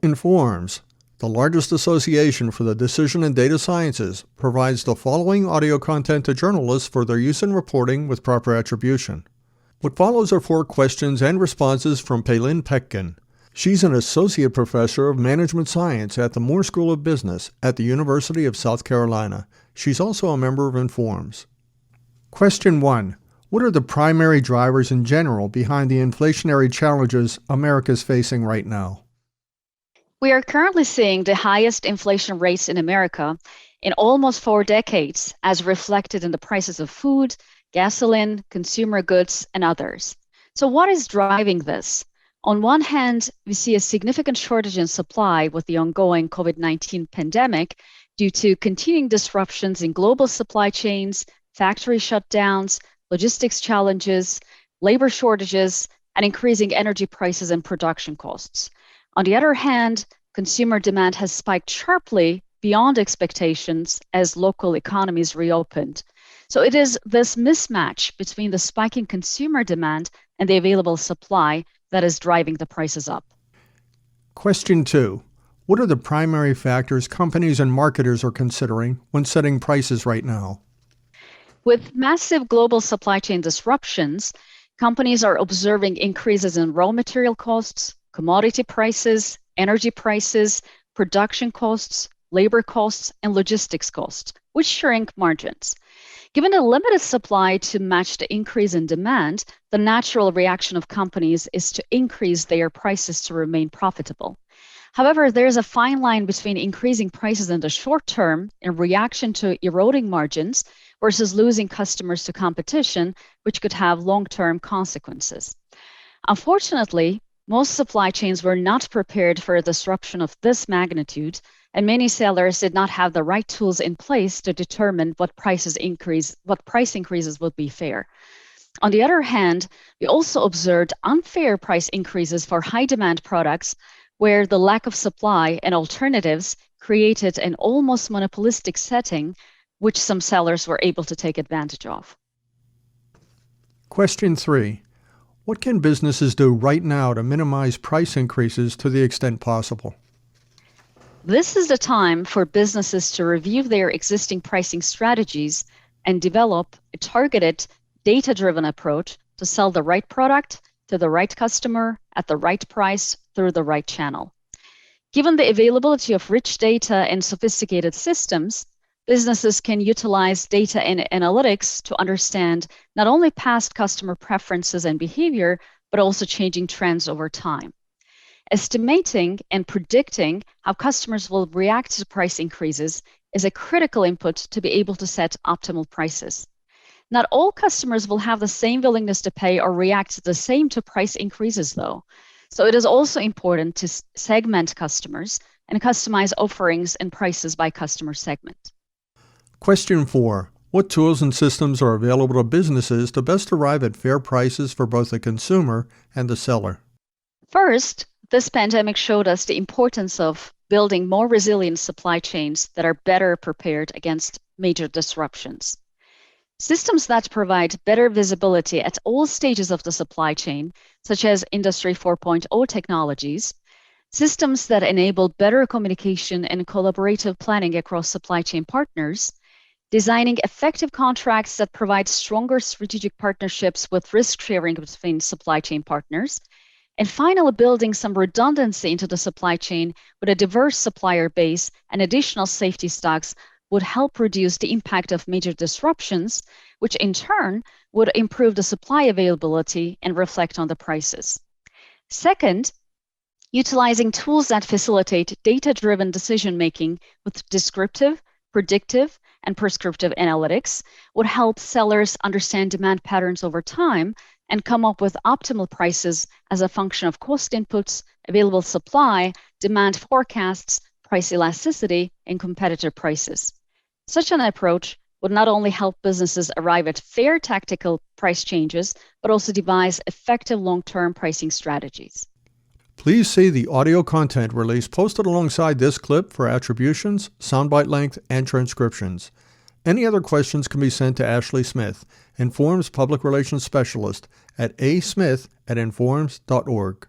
Informs, the largest association for the decision and data sciences, provides the following audio content to journalists for their use in reporting with proper attribution. What follows are 4 questions and responses from Pelin Pekgun. She's an associate professor of management science at the Moore School of Business at the University of South Carolina. She's also a member of Informs. Question 1. What are the primary drivers in general behind the inflationary challenges America's facing right now? We are currently seeing the highest inflation rates in America in almost 4 decades, as reflected in the prices of food, gasoline, consumer goods, and others. So what is driving this? On one hand, we see a significant shortage in supply with the ongoing COVID-19 pandemic due to continuing disruptions in global supply chains, factory shutdowns, logistics challenges, labor shortages, and increasing energy prices and production costs. On the other hand, consumer demand has spiked sharply beyond expectations as local economies reopened. So it is this mismatch between the spiking consumer demand and the available supply that is driving the prices up. Question 2. What are the primary factors companies and marketers are considering when setting prices right now? With massive global supply chain disruptions, companies are observing increases in raw material costs, commodity prices, energy prices, production costs, labor costs, and logistics costs, which shrink margins. Given a limited supply to match the increase in demand, the natural reaction of companies is to increase their prices to remain profitable. However, there is a fine line between increasing prices in the short term in reaction to eroding margins versus losing customers to competition, which could have long-term consequences. Unfortunately, most supply chains were not prepared for a disruption of this magnitude, and many sellers did not have the right tools in place to determine what price increases would be fair. On the other hand, we also observed unfair price increases for high-demand products where the lack of supply and alternatives created an almost monopolistic setting, which some sellers were able to take advantage of. Question 3. What can businesses do right now to minimize price increases to the extent possible? This is the time for businesses to review their existing pricing strategies and develop a targeted, data-driven approach to sell the right product to the right customer at the right price through the right channel. Given the availability of rich data and sophisticated systems, businesses can utilize data and analytics to understand not only past customer preferences and behavior, but also changing trends over time. Estimating and predicting how customers will react to price increases is a critical input to be able to set optimal prices. Not all customers will have the same willingness to pay or react the same to price increases, though. So it is also important to segment customers and customize offerings and prices by customer segment. Question 4. What tools and systems are available to businesses to best arrive at fair prices for both the consumer and the seller? First, this pandemic showed us the importance of building more resilient supply chains that are better prepared against major disruptions. Systems that provide better visibility at all stages of the supply chain, such as Industry 4.0 technologies, systems that enable better communication and collaborative planning across supply chain partners, designing effective contracts that provide stronger strategic partnerships with risk sharing between supply chain partners, and finally building some redundancy into the supply chain with a diverse supplier base and additional safety stocks would help reduce the impact of major disruptions, which in turn would improve the supply availability and reflect on the prices. Second, utilizing tools that facilitate data-driven decision-making with descriptive, predictive, and prescriptive analytics would help sellers understand demand patterns over time and come up with optimal prices as a function of cost inputs, available supply, demand forecasts, price elasticity, and competitor prices. Such an approach would not only help businesses arrive at fair tactical price changes, but also devise effective long-term pricing strategies. Please see the audio content release posted alongside this clip for attributions, soundbite length, and transcriptions. Any other questions can be sent to Ashley Smith, Informs Public Relations Specialist, at asmith@informs.org.